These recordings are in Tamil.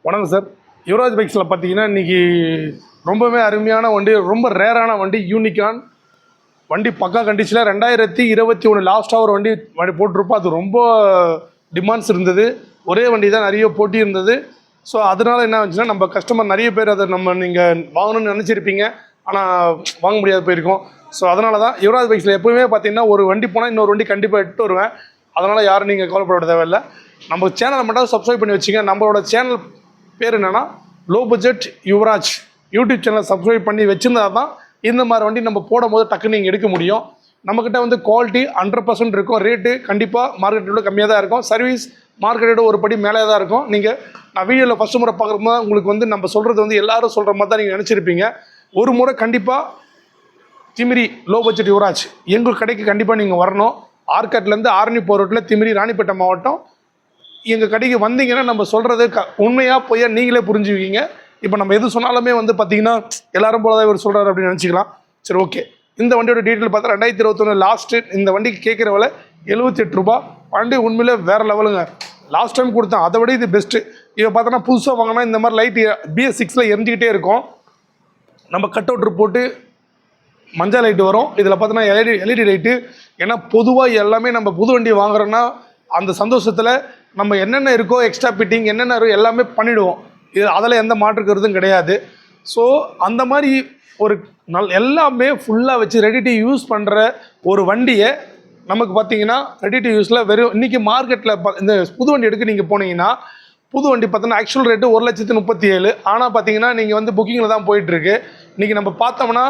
வணக்கம் சார். யுவராஜ் பைக்ஸில் பார்த்தீங்கன்னா இன்றைக்கி ரொம்பவே அருமையான வண்டி, ரொம்ப ரேரான வண்டி, யூனிக்கான் வண்டி, பக்கா கண்டிஷனில் 2021 லாஸ்ட்டாக ஒரு வண்டி போட்டிருப்போம். அது ரொம்ப டிமாண்ட்ஸ் இருந்தது. ஒரே வண்டி தான், நிறைய போட்டி இருந்தது. ஸோ அதனால் என்ன ஆச்சுன்னா, நம்ம கஸ்டமர் நிறைய பேர் அதை நீங்கள் வாங்கணும்னு நினச்சிருப்பீங்க, ஆனால் வாங்க முடியாது போயிருக்கோம். ஸோ அதனால தான் யுவராஜ் பைக்ஸில் எப்போவுமே பார்த்தீங்கன்னா ஒரு வண்டி போனால் இன்னொரு வண்டி கண்டிப்பாக எடுத்து வருவேன். அதனால் யாரும் நீங்கள் கவலைப்பட தேவையில்லை. நம்ம சேனலை மட்டும் சப்ஸ்கிரைப் பண்ணி வச்சுங்க. நம்மளோட சேனல் பேர் என்னென்னா low budget Yuvraj. YouTube channel subscribe பண்ணி வச்சுருந்தா தான் இந்த மாதிரி வண்டி நம்ம போடும் போது டக்குன்னு நீங்கள் எடுக்க முடியும். நம்மக்கிட்ட குவாலிட்டி 100% இருக்கும். ரேட்டு கண்டிப்பாக மார்க்கெட்டோட கம்மியாக தான் இருக்கும். சர்வீஸ் மார்க்கெட்டோட ஒரு படி மேலே தான் இருக்கும். நான் வீடியோவில் ஃபஸ்ட்டு முறை பார்க்குறப்போ உங்களுக்கு நம்ம சொல்கிறது எல்லாரும் சொல்கிற மாதிரி தான் நீங்கள் நினச்சிருப்பீங்க. ஒரு முறை கண்டிப்பாக திமிரி லோ பட்ஜெட் யுவராஜ் எங்கள் கடைக்கு கண்டிப்பாக நீங்கள் வரணும். ஆர்காட்லேருந்து ஆரணி போகிற ரோட்டில் திமிரி, ராணிப்பேட்டை மாவட்டம். எங்கள் கடைக்கு வந்தீங்கன்னா நம்ம சொல்கிறது உண்மையாக போய் நீங்களே புரிஞ்சுக்குவீங்க. இப்போ நம்ம எது சொன்னாலுமே பார்த்தீங்கன்னா எல்லாரும் போல தான் இவர் சொல்கிறாரு அப்படின்னு நினச்சிக்கலாம். சரி, ஓகே. இந்த வண்டியோட டீட்டெயில் பார்த்தா 2021 லாஸ்ட்டு இந்த வண்டிக்கு கேட்குற விலை 78 ரூபா. வண்டி உண்மையிலே வேறு லெவலுங்க. லாஸ்ட் டைம் கொடுத்தேன், அதை விட இது பெஸ்ட்டு. இதை பார்த்தோன்னா புதுசாக வாங்கினா இந்த மாதிரி லைட்டு BS6 எரிஞ்சிக்கிட்டே இருக்கும். நம்ம கட் அவுட்ரு போட்டு மஞ்சள் லைட்டு வரும். இதில் பார்த்தோன்னா எல்இடி லைட்டு. ஏன்னா பொதுவாக எல்லாமே நம்ம புது வண்டி வாங்குறோன்னா அந்த சந்தோஷத்தில் நம்ம என்னென்ன இருக்கோ எக்ஸ்ட்ரா ஃபிட்டிங் என்னென்ன இருக்கோ எல்லாமே பண்ணிவிடுவோம். இது அதில் எந்த மாற்று கருத்தும் கிடையாது. ஸோ அந்த மாதிரி ஒரு எல்லாமே ஃபுல்லாக வச்சு ரெடி டு யூஸ் பண்ணுற ஒரு வண்டியை நமக்கு பார்த்தீங்கன்னா ரெடி டு யூஸில் வெறும் இன்றைக்கி மார்க்கெட்டில் இந்த புது வண்டி எடுக்க நீங்கள் போனீங்கன்னா புது வண்டி பார்த்தோன்னா ஆக்சுவல் ரேட்டு 1,37,000. ஆனால் பார்த்தீங்கன்னா நீங்கள் புக்கிங்கில் தான் போயிட்டுருக்கு. இன்றைக்கி நம்ம பார்த்தோம்னா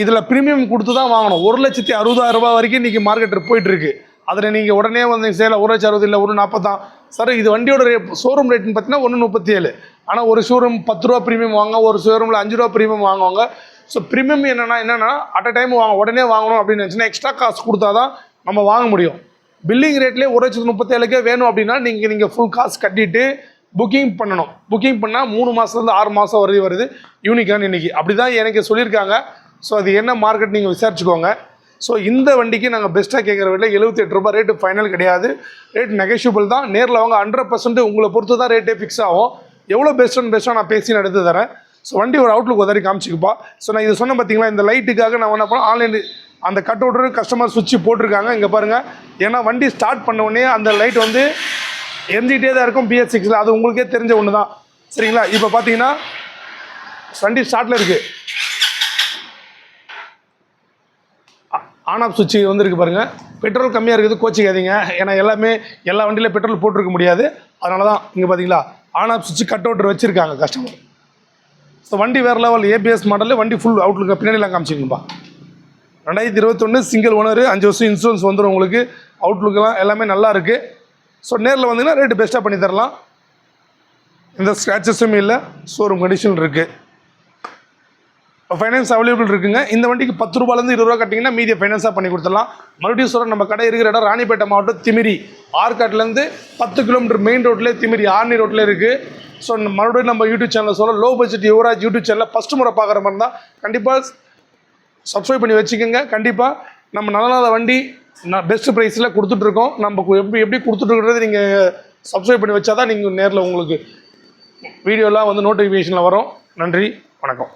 இதில் ப்ரீமியம் கொடுத்து தான் வாங்கணும். 1,60,000 ரூபா வரைக்கும் இன்றைக்கி மார்க்கெட்டில் போயிட்டுருக்கு. அதில் நீங்கள் உடனே சேலை 1,60,000 இல்லை 1,40,000 தான் சார். இது வண்டியோட ஷோரூம் ரேட்டுன்னு பார்த்தீங்கன்னா 1,37. ஆனால் ஒரு ஷோரூம் 10 ரூபா ப்ரீமியம் வாங்க, ஒரு ஷோரூமில் 5 ரூபா ப்ரீமியம் வாங்குவாங்க. ஸோ ப்ரீமியம் என்னென்னா அட் அ டைம் உடனே வாங்கணும் அப்படின்னு நினச்சின்னா எக்ஸ்ட்ரா காசு கொடுத்தா தான் நம்ம வாங்க முடியும். பில்லிங் ரேட்லேயே 1,37,000 வேணும் அப்படின்னா நீங்கள் ஃபுல் காசு கட்டிட்டு புக்கிங் பண்ணணும். புக்கிங் பண்ணால் 3 மாதத்துலேருந்து 6 மாதம் வரையும் வருது யூனிக்கான் இன்றைக்கி. அப்படி தான் எனக்கு சொல்லியிருக்காங்க. ஸோ அது என்ன மார்க்கெட் நீங்கள் விசாரிச்சுக்கோங்க. ஸோ இந்த வண்டிக்கு நாங்கள் பெஸ்ட்டாக கேட்குற விட 78 ரூபா. ரேட்டு ஃபைனல் கிடையாது, ரேட் நெகோஷியபிள் தான். நேரில் வாங்க 100% உங்களை பொறுத்து தான் ரேட்டே ஃபிக்ஸ் ஆகும். எவ்வளோ பெஸ்ட்டாக நான் பேசி நான் எடுத்து தரேன். ஸோ வண்டி ஒரு அவுட்லுக் உதறி காமிச்சிக்குப்பா. ஸோ நான் இது சொன்னேன் பார்த்தீங்களா, இந்த லைட்டுக்காக நான் என்ன பண்ணேன், ஆன்லைன் அந்த கட் அவுட்ரு கஸ்டமர் சுவிட்சு போட்டிருக்காங்க. இங்கே பாருங்கள். ஏன்னா வண்டி ஸ்டார்ட் பண்ண உடனே அந்த லைட் எரிஞ்சிக்கிட்டே தான் இருக்கும் BS6. அது உங்களுக்கே தெரிஞ்ச ஒன்று தான், சரிங்களா? இப்போ பார்த்தீங்கன்னா வண்டி ஸ்டார்ட்டில் இருக்குது. ஆன் ஆஃப் சுவிட்சு இருக்குது பாருங்கள். பெட்ரோல் கம்மியாக இருக்குது, கோச்சிக்காதீங்க. ஏன்னா எல்லா வண்டியிலும் பெட்ரோல் போட்டிருக்க முடியாது. அதனால தான் இங்கே பார்த்தீங்களா ஆன் ஆஃப் சுவிட்சு கட் அவுட்ரு வச்சுருக்காங்க கஸ்டமர். ஸோ வண்டி வேறு லெவல் ABS மாடலில் வண்டி ஃபுல் அவுட்லுக்கு பின்னாடிலாம் காமிச்சிங்கப்பா. 2021 சிங்கிள் ஓனர், 5 வருஷம் இன்சூரன்ஸ் வந்துடும் உங்களுக்கு. அவுட்லுக்கெல்லாம் எல்லாமே நல்லா இருக்குது. ஸோ நேரில் வந்தீங்கன்னா ரேட்டு பெஸ்ட்டாக பண்ணி தரலாம். எந்த ஸ்க்ராச்சஸும் இல்லை, ஷோரூம் கண்டிஷன் இருக்குது. ஃபைனான்ஸ் அவைலபிள் இருக்குங்க. இந்த வண்டிக்கு 10 ரூபாயிலேருந்து 20 ரூபா கட்டிங்கன்னா மீதியை ஃபைனான்ஸாக பண்ணி கொடுத்துடலாம். மறுபடியும் சொல்கிறேன், நம்ம கடை இருக்கிற இடம் ராணிப்பேட்டை மாவட்டம் திமிரி. ஆர்காட்லேருந்து 10 கிலோமீட்டர் மெயின் ரோட்லேயே திமிரி ஆர்னி ரோட்டில் இருக்குது. ஸோ மறுபடியும் நம்ம யூடியூப் சேனலில் சொல்ல லோ பட்ஜெட் யுவராஜ் யூடியூப் சேனலில் ஃபஸ்ட்டு முறை பார்க்குற மாதிரி தான் கண்டிப்பாக சப்ஸ்கிரைப் பண்ணி வச்சுக்கோங்க. கண்டிப்பாக நம்ம நல்ல வண்டி பெஸ்ட் ப்ரைஸில் கொடுத்துட்ருக்கோம். நம்ம எப்படி கொடுத்துட்ருக்கிறது நீங்கள் சப்ஸ்கிரைப் பண்ணி வச்சா தான் நீங்கள் நேரில் உங்களுக்கு வீடியோலாம் நோட்டிஃபிகேஷனில் வரும். நன்றி, வணக்கம்.